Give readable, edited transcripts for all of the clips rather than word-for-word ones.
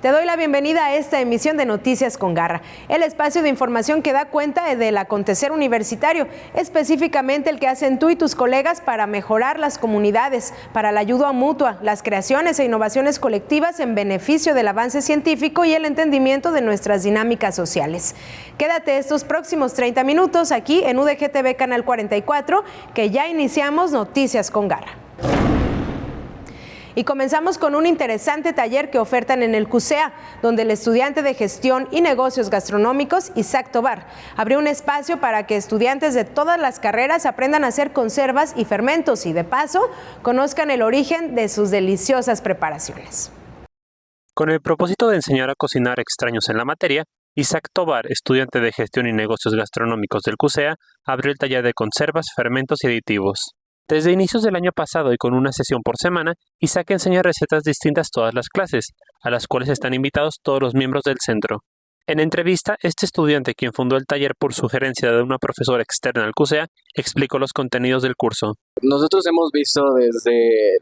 Te doy la bienvenida a esta emisión de Noticias con Garra, el espacio de información que da cuenta del acontecer universitario, específicamente el que hacen tú y tus colegas para mejorar las comunidades, para la ayuda mutua, las creaciones e innovaciones colectivas en beneficio del avance científico y el entendimiento de nuestras dinámicas sociales. Quédate estos próximos 30 minutos aquí en UDGTV Canal 44, que ya iniciamos Noticias con Garra. Y comenzamos con un interesante taller que ofertan en el CUSEA, donde el estudiante de Gestión y Negocios Gastronómicos, Isaac Tobar, abrió un espacio para que estudiantes de todas las carreras aprendan a hacer conservas y fermentos y, de paso, conozcan el origen de sus deliciosas preparaciones. Con el propósito de enseñar a cocinar extraños en la materia, Isaac Tobar, estudiante de Gestión y Negocios Gastronómicos del CUSEA, abrió el taller de conservas, fermentos y aditivos. Desde inicios del año pasado y con una sesión por semana, Isaac enseña recetas distintas todas las clases, a las cuales están invitados todos los miembros del centro. En entrevista, este estudiante, quien fundó el taller por sugerencia de una profesora externa al CUSEA, explicó los contenidos del curso. Nosotros hemos visto desde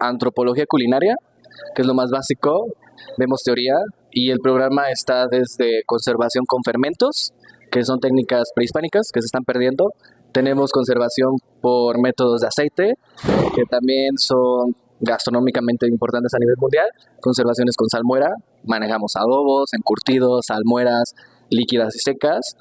antropología culinaria, que es lo más básico, vemos teoría, y el programa está desde conservación con fermentos, que son técnicas prehispánicas que se están perdiendo. Tenemos conservación por métodos de aceite, que también son gastronómicamente importantes a nivel mundial. Conservaciones con salmuera, manejamos adobos, encurtidos, salmueras líquidas y secas.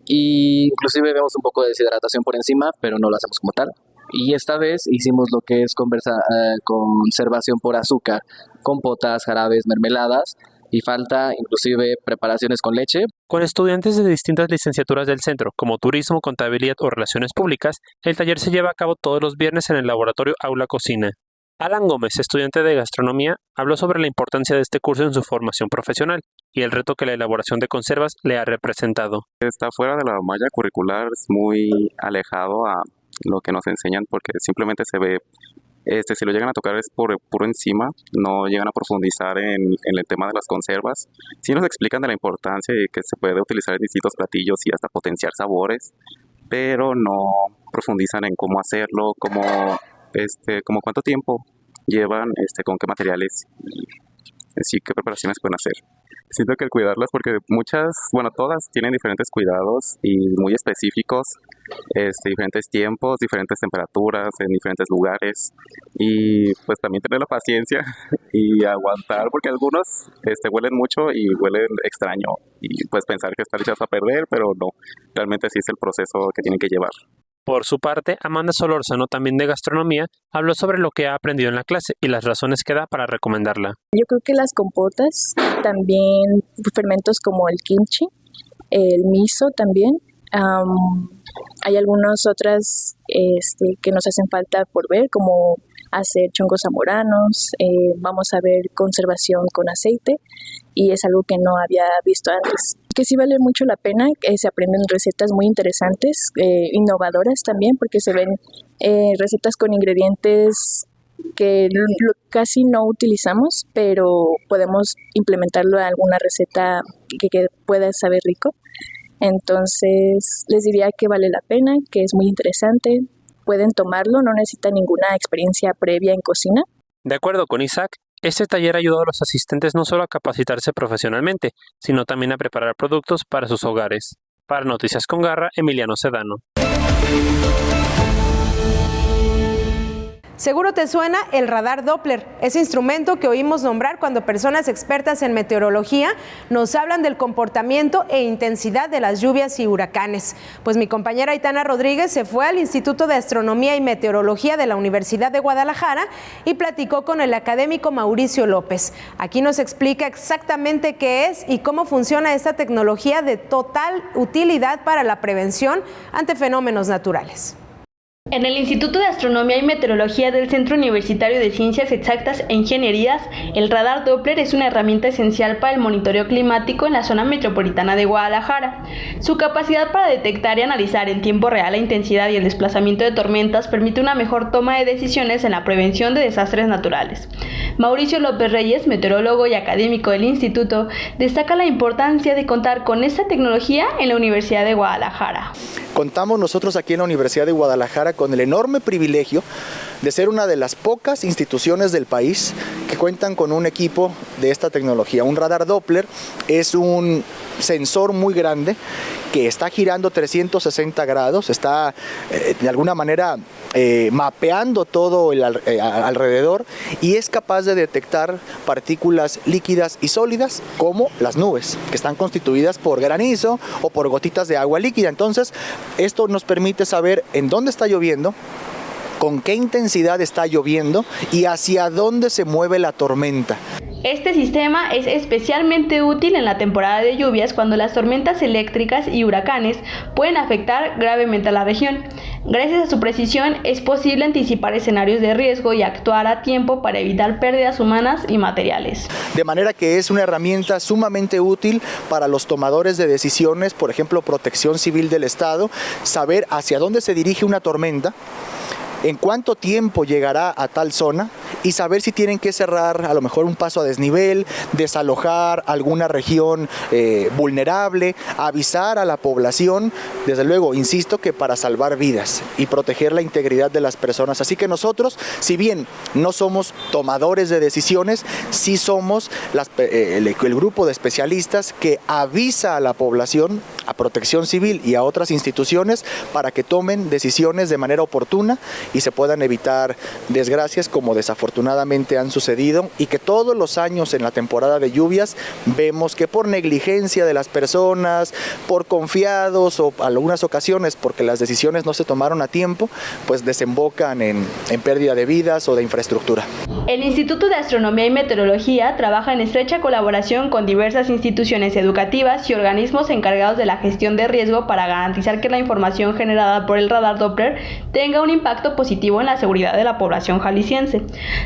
Y inclusive vemos un poco de deshidratación por encima, pero no lo hacemos como tal. Y esta vez hicimos lo que es conservación por azúcar, compotas, jarabes, mermeladas. Y falta inclusive preparaciones con leche. Con estudiantes de distintas licenciaturas del centro, como turismo, contabilidad o relaciones públicas, el taller se lleva a cabo todos los viernes en el laboratorio Aula Cocina. Alan Gómez, estudiante de gastronomía, habló sobre la importancia de este curso en su formación profesional y el reto que la elaboración de conservas le ha representado. Está fuera de la malla curricular, es muy alejado a lo que nos enseñan porque simplemente se ve. Si lo llegan a tocar es por puro encima, no llegan a profundizar en el tema de las conservas. Sí nos explican de la importancia de que se puede utilizar en distintos platillos y hasta potenciar sabores, pero no profundizan en cómo hacerlo, como cuánto tiempo llevan, con qué materiales y sí, qué preparaciones pueden hacer. Siento que el cuidarlas, porque todas tienen diferentes cuidados y muy específicos, diferentes tiempos, diferentes temperaturas, en diferentes lugares, y pues también tener la paciencia y aguantar, porque algunos huelen mucho y huelen extraño, y pues pensar que están hechas a perder, pero no, realmente sí es el proceso que tienen que llevar. Por su parte, Amanda Solórzano, también de gastronomía, habló sobre lo que ha aprendido en la clase y las razones que da para recomendarla. Yo creo que las compotas, también fermentos como el kimchi, el miso también. Hay algunas otras que nos hacen falta por ver, como hacer chongos zamoranos, vamos a ver conservación con aceite, y es algo que no había visto antes. Que sí vale mucho la pena, se aprenden recetas muy interesantes, innovadoras también, porque se ven recetas con ingredientes que casi no utilizamos, pero podemos implementarlo en alguna receta que pueda saber rico. Entonces les diría que vale la pena, que es muy interesante, pueden tomarlo, no necesitan ninguna experiencia previa en cocina. De acuerdo con Isaac, este taller ayudó a los asistentes no solo a capacitarse profesionalmente, sino también a preparar productos para sus hogares. Para Noticias con Garra, Emiliano Sedano. Seguro te suena el radar Doppler, ese instrumento que oímos nombrar cuando personas expertas en meteorología nos hablan del comportamiento e intensidad de las lluvias y huracanes. Pues mi compañera Aitana Rodríguez se fue al Instituto de Astronomía y Meteorología de la Universidad de Guadalajara y platicó con el académico Mauricio López. Aquí nos explica exactamente qué es y cómo funciona esta tecnología de total utilidad para la prevención ante fenómenos naturales. En el Instituto de Astronomía y Meteorología del Centro Universitario de Ciencias Exactas e Ingenierías, el radar Doppler es una herramienta esencial para el monitoreo climático en la zona metropolitana de Guadalajara. Su capacidad para detectar y analizar en tiempo real la intensidad y el desplazamiento de tormentas permite una mejor toma de decisiones en la prevención de desastres naturales. Mauricio López Reyes, meteorólogo y académico del instituto, destaca la importancia de contar con esta tecnología en la Universidad de Guadalajara. Contamos nosotros aquí en la Universidad de Guadalajara con el enorme privilegio de ser una de las pocas instituciones del país que cuentan con un equipo de esta tecnología. Un radar Doppler es un sensor muy grande que está girando 360 grados, está de alguna manera mapeando todo el alrededor y es capaz de detectar partículas líquidas y sólidas como las nubes, que están constituidas por granizo o por gotitas de agua líquida. Entonces, esto nos permite saber en dónde está lloviendo, con qué intensidad está lloviendo y hacia dónde se mueve la tormenta. Este sistema es especialmente útil en la temporada de lluvias cuando las tormentas eléctricas y huracanes pueden afectar gravemente a la región. Gracias a su precisión es posible anticipar escenarios de riesgo y actuar a tiempo para evitar pérdidas humanas y materiales. De manera que es una herramienta sumamente útil para los tomadores de decisiones, por ejemplo, Protección Civil del Estado, saber hacia dónde se dirige una tormenta, en cuánto tiempo llegará a tal zona y saber si tienen que cerrar a lo mejor un paso a desnivel, desalojar alguna región vulnerable, avisar a la población, desde luego, insisto, que para salvar vidas y proteger la integridad de las personas. Así que nosotros, si bien no somos tomadores de decisiones, sí somos el grupo de especialistas que avisa a la población, a Protección Civil y a otras instituciones para que tomen decisiones de manera oportuna y se puedan evitar desgracias como desafortunadamente han sucedido y que todos los años en la temporada de lluvias vemos que por negligencia de las personas, por confiados o algunas ocasiones porque las decisiones no se tomaron a tiempo, pues desembocan en pérdida de vidas o de infraestructura. El Instituto de Astronomía y Meteorología trabaja en estrecha colaboración con diversas instituciones educativas y organismos encargados de la gestión de riesgo para garantizar que la información generada por el radar Doppler tenga un impacto positivo en la seguridad de la población jalisciense.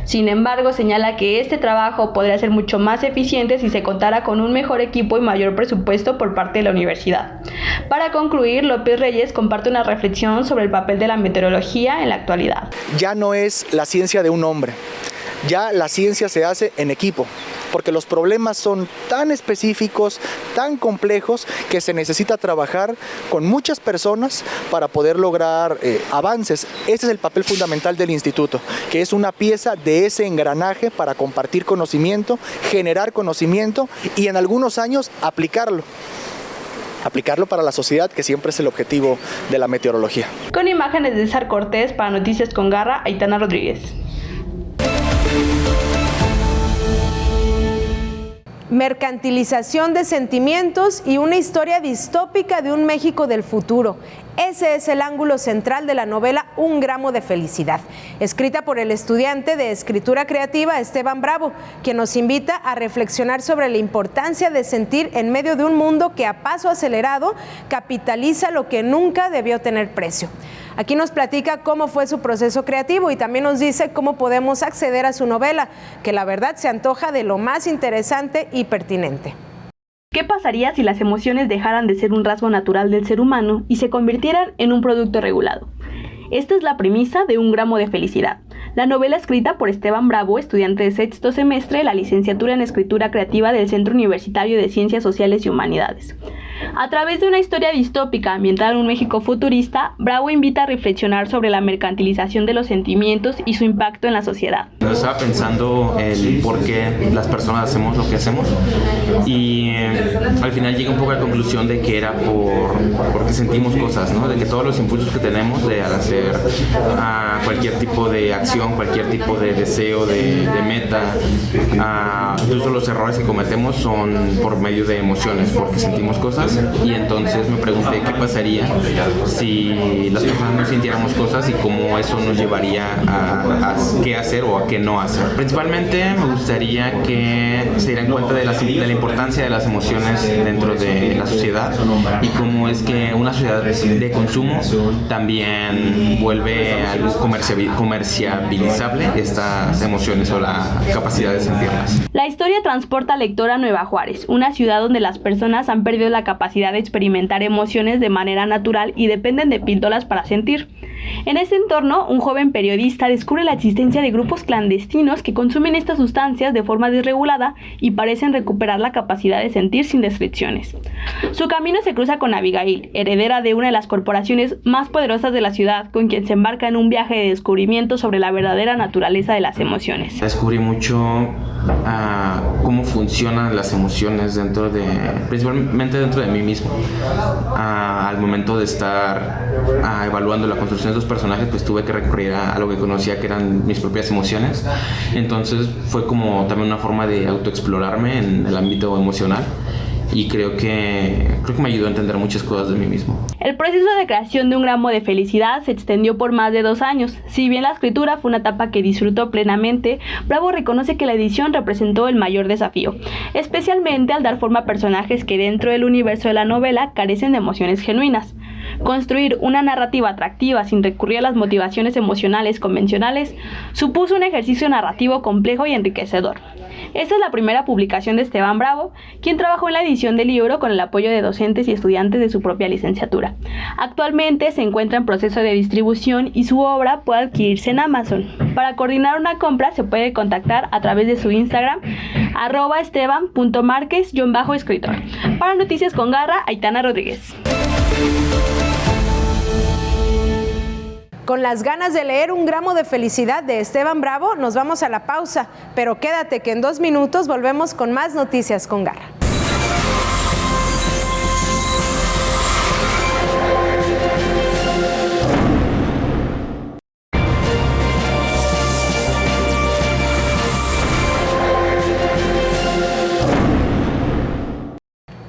Sin embargo, señala que este trabajo podría ser mucho más eficiente si se contara con un mejor equipo y mayor presupuesto por parte de la universidad. Para concluir, López Reyes comparte una reflexión sobre el papel de la meteorología en la actualidad. Ya no es la ciencia de un hombre, ya la ciencia se hace en equipo, porque los problemas son tan específicos, tan complejos, que se necesita trabajar con muchas personas para poder lograr avances. Ese es el papel fundamental del instituto, que es una pieza de ese engranaje para compartir conocimiento, generar conocimiento y en algunos años aplicarlo para la sociedad, que siempre es el objetivo de la meteorología. Con imágenes de César Cortés, para Noticias con Garra, Aitana Rodríguez. Mercantilización de sentimientos y una historia distópica de un México del futuro. Ese es el ángulo central de la novela Un gramo de felicidad, escrita por el estudiante de escritura creativa Esteban Bravo, quien nos invita a reflexionar sobre la importancia de sentir en medio de un mundo que a paso acelerado capitaliza lo que nunca debió tener precio. Aquí nos platica cómo fue su proceso creativo y también nos dice cómo podemos acceder a su novela, que la verdad se antoja de lo más interesante y pertinente. ¿Qué pasaría si las emociones dejaran de ser un rasgo natural del ser humano y se convirtieran en un producto regulado? Esta es la premisa de Un gramo de felicidad, la novela escrita por Esteban Bravo, estudiante de sexto semestre de la licenciatura en Escritura Creativa del Centro Universitario de Ciencias Sociales y Humanidades. A través de una historia distópica ambientada en un México futurista, Bravo invita a reflexionar sobre la mercantilización de los sentimientos y su impacto en la sociedad. Estaba pensando el por qué las personas hacemos lo que hacemos y al final llegué un poco a la conclusión de que era porque sentimos cosas, ¿no? De que todos los impulsos que tenemos al hacer cualquier tipo de acción, cualquier tipo de deseo, de meta, incluso los errores que cometemos son por medio de emociones, porque sentimos cosas. Y entonces me pregunté qué pasaría si las personas no sintiéramos cosas y cómo eso nos llevaría a qué hacer o a qué no hacer. Principalmente me gustaría que se dieran cuenta de la importancia de las emociones dentro de la sociedad y cómo es que una sociedad de consumo también vuelve algo comerciabilizable estas emociones o la capacidad de sentirlas. La historia transporta al lector a Nueva Juárez, una ciudad donde las personas han perdido la capacidad de experimentar emociones de manera natural y dependen de píldoras para sentir. En este entorno, un joven periodista descubre la existencia de grupos clandestinos que consumen estas sustancias de forma desregulada y parecen recuperar la capacidad de sentir sin restricciones. Su camino se cruza con Abigail, heredera de una de las corporaciones más poderosas de la ciudad, con quien se embarca en un viaje de descubrimiento sobre la verdadera naturaleza de las emociones. Descubrí mucho cómo funcionan las emociones principalmente dentro de mí mismo. Al momento de estar evaluando la construcción de estos personajes, pues tuve que recurrir a lo que conocía que eran mis propias emociones. Entonces fue como también una forma de autoexplorarme en el ámbito emocional. Y creo que me ayudó a entender muchas cosas de mí mismo. El proceso de creación de Un gramo de felicidad se extendió por más de 2 años. Si bien la escritura fue una etapa que disfrutó plenamente, Bravo reconoce que la edición representó el mayor desafío, especialmente al dar forma a personajes que dentro del universo de la novela carecen de emociones genuinas. Construir una narrativa atractiva sin recurrir a las motivaciones emocionales convencionales supuso un ejercicio narrativo complejo y enriquecedor. Esta es la primera publicación de Esteban Bravo, quien trabajó en la edición del libro con el apoyo de docentes y estudiantes de su propia licenciatura. Actualmente se encuentra en proceso de distribución y su obra puede adquirirse en Amazon. Para coordinar una compra se puede contactar a través de su Instagram, @esteban.marquez_escritor. Para Noticias con Garra, Aitana Rodríguez. Con las ganas de leer Un gramo de felicidad de Esteban Bravo, nos vamos a la pausa, pero quédate que en 2 minutos volvemos con más Noticias con Garra.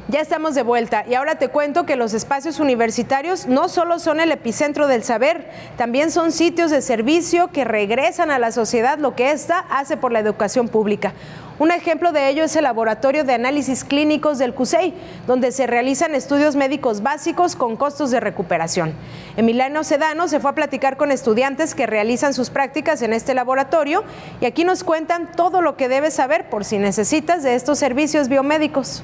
Ya estamos de vuelta y ahora te cuento que los espacios universitarios no solo son el epicentro del saber, también son sitios de servicio que regresan a la sociedad lo que ésta hace por la educación pública. Un ejemplo de ello es el Laboratorio de Análisis Clínicos del CUSEI, donde se realizan estudios médicos básicos con costos de recuperación. Emiliano Sedano se fue a platicar con estudiantes que realizan sus prácticas en este laboratorio y aquí nos cuentan todo lo que debes saber por si necesitas de estos servicios biomédicos.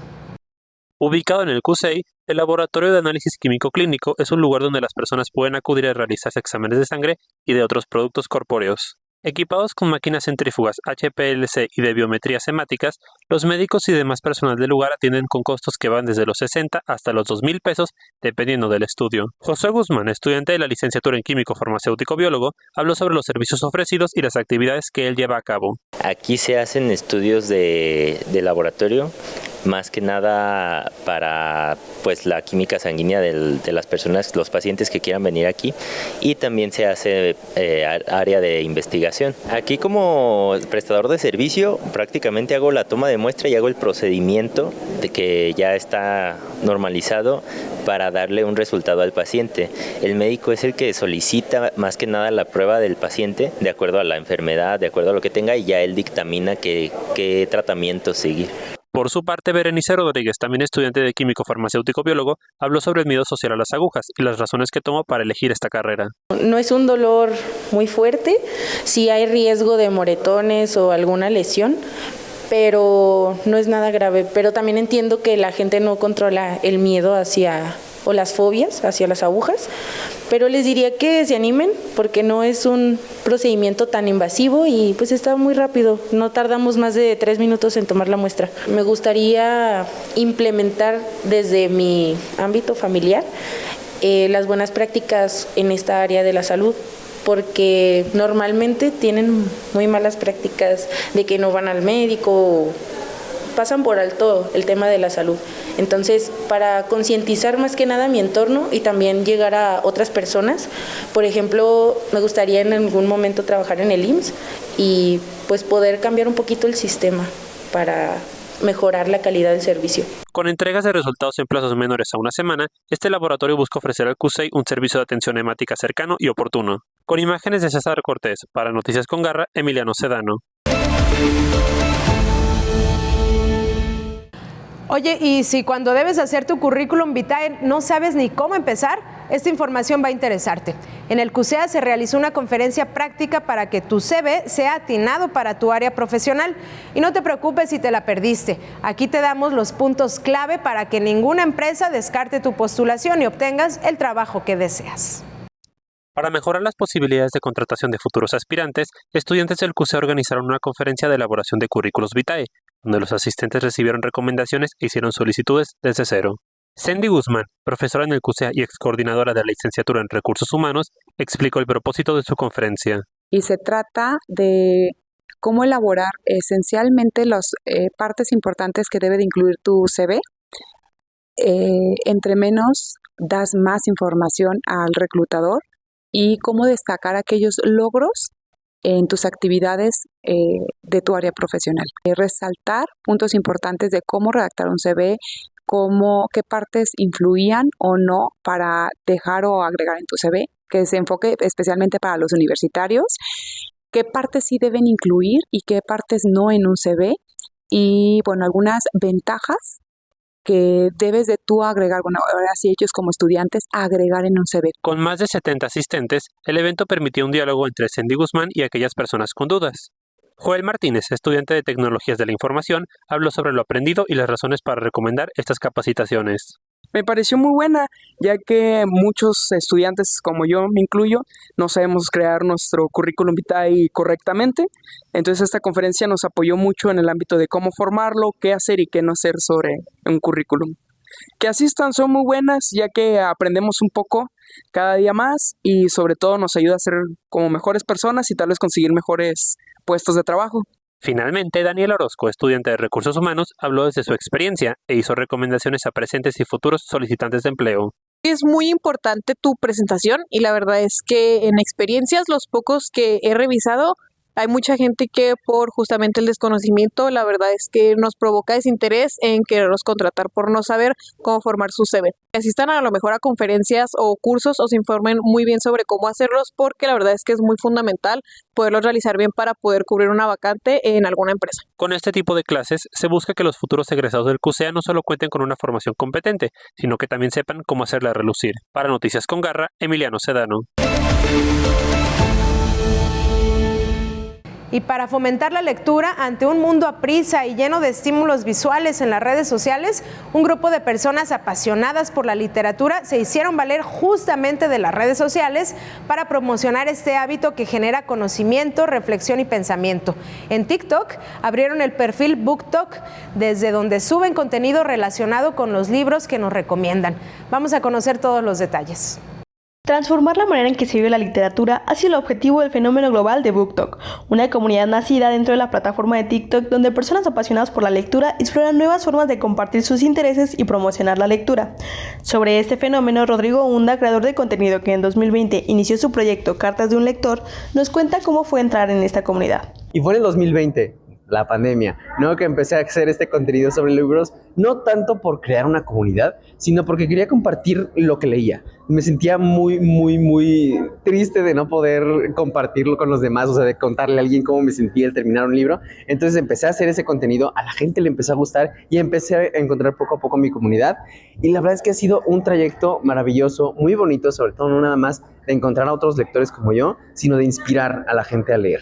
Ubicado en el CUSEI, el Laboratorio de Análisis Químico Clínico es un lugar donde las personas pueden acudir a realizarse exámenes de sangre y de otros productos corpóreos. Equipados con máquinas centrífugas HPLC y de biometrías hemáticas, los médicos y demás personal del lugar atienden con costos que van desde los 60 hasta los 2,000 pesos, dependiendo del estudio. José Guzmán, estudiante de la licenciatura en Químico Farmacéutico Biólogo, habló sobre los servicios ofrecidos y las actividades que él lleva a cabo. Aquí se hacen estudios de laboratorio, más que nada para pues la química sanguínea de las personas, los pacientes que quieran venir aquí, y también se hace área de investigación. Aquí como prestador de servicio prácticamente hago la toma de muestra y hago el procedimiento de que ya está normalizado para darle un resultado al paciente. El médico es el que solicita más que nada la prueba del paciente de acuerdo a la enfermedad, de acuerdo a lo que tenga, y ya él dictamina qué tratamiento seguir. Por su parte, Berenice Rodríguez, también estudiante de Químico Farmacéutico Biólogo, habló sobre el miedo social a las agujas y las razones que tomó para elegir esta carrera. No es un dolor muy fuerte, sí hay riesgo de moretones o alguna lesión, pero no es nada grave. Pero también entiendo que la gente no controla el miedo o las fobias hacia las agujas, pero les diría que se animen porque no es un procedimiento tan invasivo y pues está muy rápido, no tardamos más de 3 minutos en tomar la muestra. Me gustaría implementar desde mi ámbito familiar las buenas prácticas en esta área de la salud, porque normalmente tienen muy malas prácticas de que no van al médico o pasan por alto el tema de la salud. Entonces, para concientizar más que nada mi entorno y también llegar a otras personas, por ejemplo, me gustaría en algún momento trabajar en el IMSS y pues poder cambiar un poquito el sistema para mejorar la calidad del servicio. Con entregas de resultados en plazos menores a una semana, este laboratorio busca ofrecer al CUSEI un servicio de atención hemática cercano y oportuno. Con imágenes de César Cortés, para Noticias con Garra, Emiliano Sedano. Oye, y si cuando debes hacer tu currículum vitae no sabes ni cómo empezar, esta información va a interesarte. En el CUSEA se realizó una conferencia práctica para que tu CV sea atinado para tu área profesional. Y no te preocupes si te la perdiste. Aquí te damos los puntos clave para que ninguna empresa descarte tu postulación y obtengas el trabajo que deseas. Para mejorar las posibilidades de contratación de futuros aspirantes, estudiantes del CUSEA organizaron una conferencia de elaboración de currículos vitae, donde los asistentes recibieron recomendaciones e hicieron solicitudes desde cero. Sandy Guzmán, profesora en el CUSEA y excoordinadora de la licenciatura en Recursos Humanos, explicó el propósito de su conferencia. Y se trata de cómo elaborar esencialmente las partes importantes que debe de incluir tu CV. Entre menos das más información al reclutador y cómo destacar aquellos logros en tus actividades de tu área profesional. Resaltar puntos importantes de cómo redactar un CV, qué partes influían o no para dejar o agregar en tu CV, que se enfoque especialmente para los universitarios, qué partes sí deben incluir y qué partes no en un CV, y bueno, algunas ventajas que debes de tú agregar, bueno, ahora sí ellos como estudiantes, agregar en un CV. Con más de 70 asistentes, el evento permitió un diálogo entre Sandy Guzmán y aquellas personas con dudas. Joel Martínez, estudiante de Tecnologías de la Información, habló sobre lo aprendido y las razones para recomendar estas capacitaciones. Me pareció muy buena, ya que muchos estudiantes, como yo me incluyo, no sabemos crear nuestro currículum vitae correctamente. Entonces esta conferencia nos apoyó mucho en el ámbito de cómo formarlo, qué hacer y qué no hacer sobre un currículum. Que asistan, son muy buenas, ya que aprendemos un poco cada día más y sobre todo nos ayuda a ser como mejores personas y tal vez conseguir mejores puestos de trabajo. Finalmente, Daniel Orozco, estudiante de Recursos Humanos, habló desde su experiencia e hizo recomendaciones a presentes y futuros solicitantes de empleo. Es muy importante tu presentación y la verdad es que en experiencias, los pocos que he revisado, hay mucha gente que por justamente el desconocimiento, la verdad es que nos provoca desinterés en quererlos contratar por no saber cómo formar su CV. Asistan a lo mejor a conferencias o cursos o se informen muy bien sobre cómo hacerlos, porque la verdad es que es muy fundamental poderlos realizar bien para poder cubrir una vacante en alguna empresa. Con este tipo de clases se busca que los futuros egresados del CUSEA no solo cuenten con una formación competente, sino que también sepan cómo hacerla relucir. Para Noticias con Garra, Emiliano Sedano. Y para fomentar la lectura ante un mundo aprisa y lleno de estímulos visuales en las redes sociales, un grupo de personas apasionadas por la literatura se hicieron valer justamente de las redes sociales para promocionar este hábito que genera conocimiento, reflexión y pensamiento. En TikTok abrieron el perfil BookTok, desde donde suben contenido relacionado con los libros que nos recomiendan. Vamos a conocer todos los detalles. Transformar la manera en que se vive la literatura ha sido el objetivo del fenómeno global de BookTok, una comunidad nacida dentro de la plataforma de TikTok donde personas apasionadas por la lectura exploran nuevas formas de compartir sus intereses y promocionar la lectura. Sobre este fenómeno, Rodrigo Hunda, creador de contenido que en 2020 inició su proyecto Cartas de un Lector, nos cuenta cómo fue entrar en esta comunidad. Y fue en el 2020. La pandemia, ¿no? Que empecé a hacer este contenido sobre libros, no tanto por crear una comunidad, sino porque quería compartir lo que leía. Me sentía muy triste de no poder compartirlo con los demás, o sea, de contarle a alguien cómo me sentía al terminar un libro. Entonces empecé a hacer ese contenido, a la gente le empezó a gustar y empecé a encontrar poco a poco mi comunidad. Y la verdad es que ha sido un trayecto maravilloso, muy bonito, sobre todo no nada más de encontrar a otros lectores como yo, sino de inspirar a la gente a leer.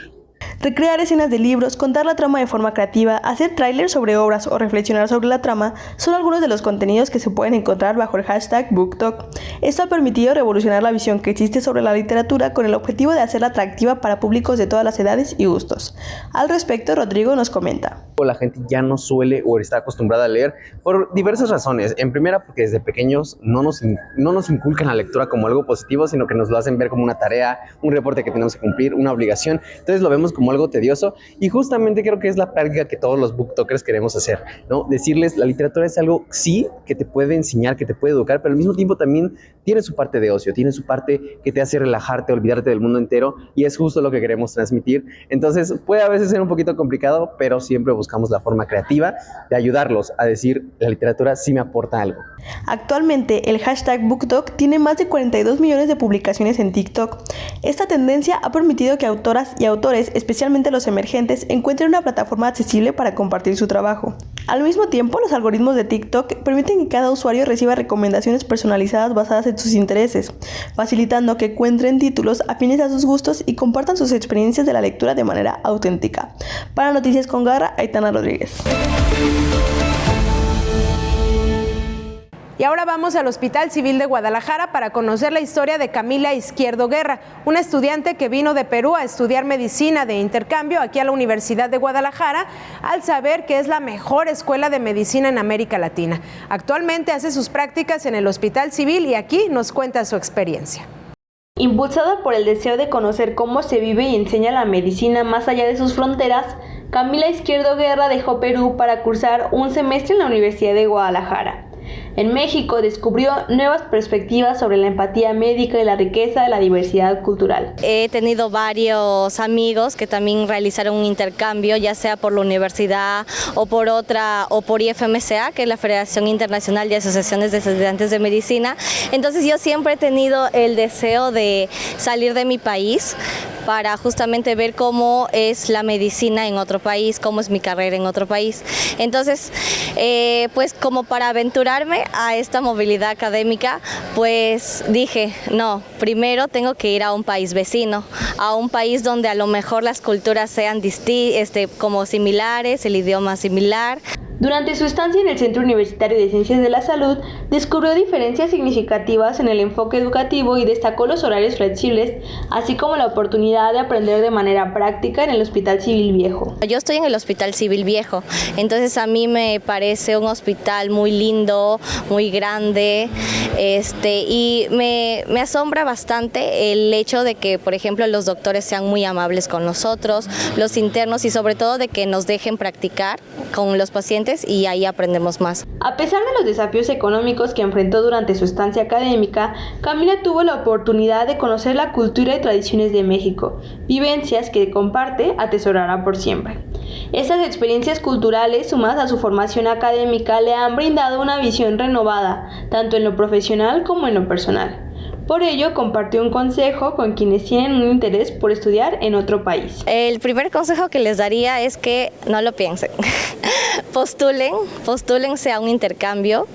Recrear escenas de libros, contar la trama de forma creativa, hacer trailers sobre obras o reflexionar sobre la trama son algunos de los contenidos que se pueden encontrar bajo el hashtag BookTok. Esto ha permitido revolucionar la visión que existe sobre la literatura con el objetivo de hacerla atractiva para públicos de todas las edades y gustos. Al respecto, Rodrigo nos comenta. La gente ya no suele o está acostumbrada a leer por diversas razones. En primera, porque desde pequeños no nos inculcan la lectura como algo positivo, sino que nos lo hacen ver como una tarea, un reporte que tenemos que cumplir, una obligación. Entonces lo vemos como algo tedioso y justamente creo que es la práctica que todos los booktokers queremos hacer, ¿no? Decirles, la literatura es algo, sí, que te puede enseñar, que te puede educar, pero al mismo tiempo también tiene su parte de ocio, tiene su parte que te hace relajarte, olvidarte del mundo entero, y es justo lo que queremos transmitir. Entonces puede a veces ser un poquito complicado, pero siempre buscamos la forma creativa de ayudarlos a decir, la literatura sí me aporta algo. Actualmente el hashtag BookTok tiene más de 42 millones de publicaciones en TikTok. Esta tendencia ha permitido que autoras y autores, especialmente los emergentes, encuentren una plataforma accesible para compartir su trabajo. Al mismo tiempo, los algoritmos de TikTok permiten que cada usuario reciba recomendaciones personalizadas basadas en sus intereses, facilitando que encuentren títulos afines a sus gustos y compartan sus experiencias de la lectura de manera auténtica. Para Noticias con Garra, Aitana Rodríguez. Y ahora vamos al Hospital Civil de Guadalajara para conocer la historia de Camila Izquierdo Guerra, una estudiante que vino de Perú a estudiar medicina de intercambio aquí a la Universidad de Guadalajara al saber que es la mejor escuela de medicina en América Latina. Actualmente hace sus prácticas en el Hospital Civil y aquí nos cuenta su experiencia. Impulsada por el deseo de conocer cómo se vive y enseña la medicina más allá de sus fronteras, Camila Izquierdo Guerra dejó Perú para cursar un semestre en la Universidad de Guadalajara. En México descubrió nuevas perspectivas sobre la empatía médica y la riqueza de la diversidad cultural. He tenido varios amigos que también realizaron un intercambio, ya sea por la universidad o por IFMCA, que es la Federación Internacional de Asociaciones de Estudiantes de Medicina. Entonces yo siempre he tenido el deseo de salir de mi país para justamente ver cómo es la medicina en otro país, cómo es mi carrera en otro país. Entonces, pues como para aventurarme a esta movilidad académica, pues dije, no, primero tengo que ir a un país vecino, a un país donde a lo mejor las culturas sean como similares, el idioma similar. Durante su estancia en el Centro Universitario de Ciencias de la Salud, descubrió diferencias significativas en el enfoque educativo y destacó los horarios flexibles, así como la oportunidad de aprender de manera práctica en el Hospital Civil Viejo. Yo estoy en el Hospital Civil Viejo, entonces a mí me parece un hospital muy lindo, muy grande, y me asombra bastante el hecho de que, por ejemplo, los doctores sean muy amables con nosotros, los internos, y sobre todo de que nos dejen practicar con los pacientes y ahí aprendemos más. A pesar de los desafíos económicos que enfrentó durante su estancia académica, Camila tuvo la oportunidad de conocer la cultura y tradiciones de México, vivencias que comparte atesorará por siempre. Estas experiencias culturales, sumadas a su formación académica, le han brindado una visión renovada, tanto en lo profesional como en lo personal. Por ello, compartió un consejo con quienes tienen un interés por estudiar en otro país. El primer consejo que les daría es que no lo piensen. Postúlense a un intercambio.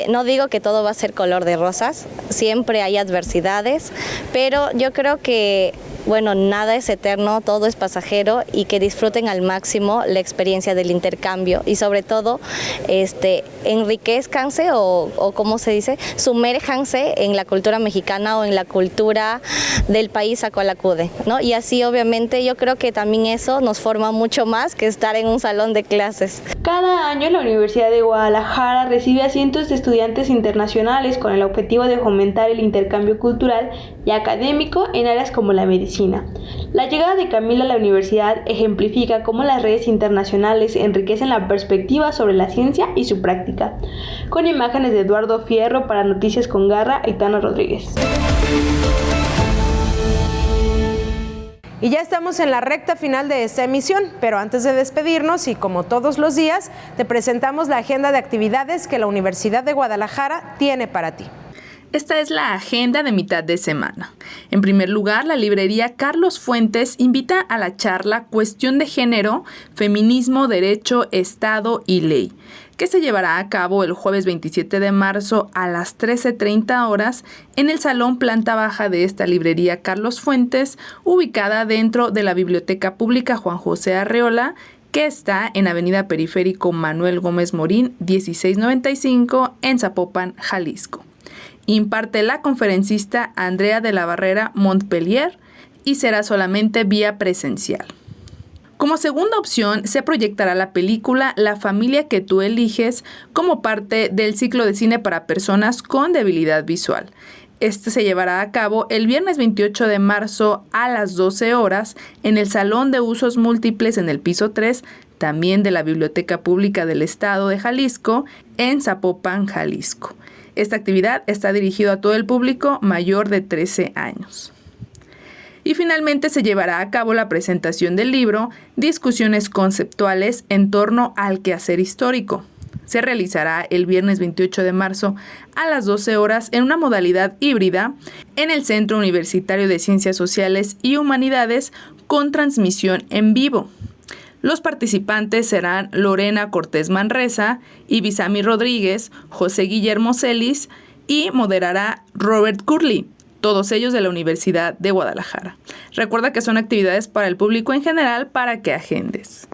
No digo que todo va a ser color de rosas, siempre hay adversidades, pero yo creo que nada es eterno, todo es pasajero y que disfruten al máximo la experiencia del intercambio y sobre todo enriquezcanse o ¿cómo se dice? Sumérjanse en la cultura mexicana o en la cultura del país a cual acude, ¿no? Y así obviamente yo creo que también eso nos forma mucho más que estar en un salón de clases. Cada año la Universidad de Guadalajara recibe a cientos de estudiantes internacionales con el objetivo de fomentar el intercambio cultural y académico en áreas como la medicina. La llegada de Camila a la universidad ejemplifica cómo las redes internacionales enriquecen la perspectiva sobre la ciencia y su práctica. Con imágenes de Eduardo Fierro para Noticias con Garra, Aitana Rodríguez. Y ya estamos en la recta final de esta emisión, pero antes de despedirnos y como todos los días, te presentamos la agenda de actividades que la Universidad de Guadalajara tiene para ti. Esta es la agenda de mitad de semana. En primer lugar, la librería Carlos Fuentes invita a la charla Cuestión de Género, Feminismo, Derecho, Estado y Ley, que se llevará a cabo el jueves 27 de marzo a las 13:30 horas en el Salón Planta Baja de esta librería Carlos Fuentes, ubicada dentro de la Biblioteca Pública Juan José Arreola, que está en Avenida Periférico Manuel Gómez Morín, 1695, en Zapopan, Jalisco. Imparte la conferencista Andrea de la Barrera Montpellier y será solamente vía presencial. Como segunda opción, se proyectará la película La familia que tú eliges como parte del ciclo de cine para personas con debilidad visual. Este se llevará a cabo el viernes 28 de marzo a las 12 horas en el Salón de Usos Múltiples en el piso 3, también de la Biblioteca Pública del Estado de Jalisco, en Zapopan, Jalisco. Esta actividad está dirigida a todo el público mayor de 13 años. Y finalmente se llevará a cabo la presentación del libro Discusiones conceptuales en torno al quehacer histórico. Se realizará el viernes 28 de marzo a las 12 horas en una modalidad híbrida en el Centro Universitario de Ciencias Sociales y Humanidades con transmisión en vivo. Los participantes serán Lorena Cortés Manresa, Ibisami Rodríguez, José Guillermo Celis y moderará Robert Curley, todos ellos de la Universidad de Guadalajara. Recuerda que son actividades para el público en general para que agendes.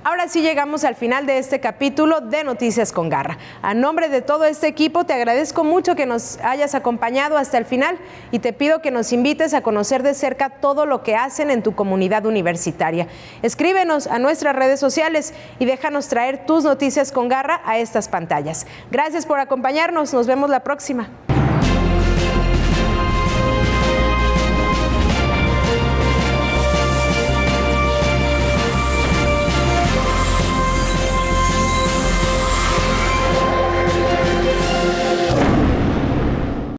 Ahora Ahora sí llegamos al final de este capítulo de Noticias con Garra. A nombre de todo este equipo te agradezco mucho que nos hayas acompañado hasta el final y te pido que nos invites a conocer de cerca todo lo que hacen en tu comunidad universitaria. Escríbenos a nuestras redes sociales y déjanos traer tus Noticias con Garra a estas pantallas. Gracias por acompañarnos, nos vemos la próxima.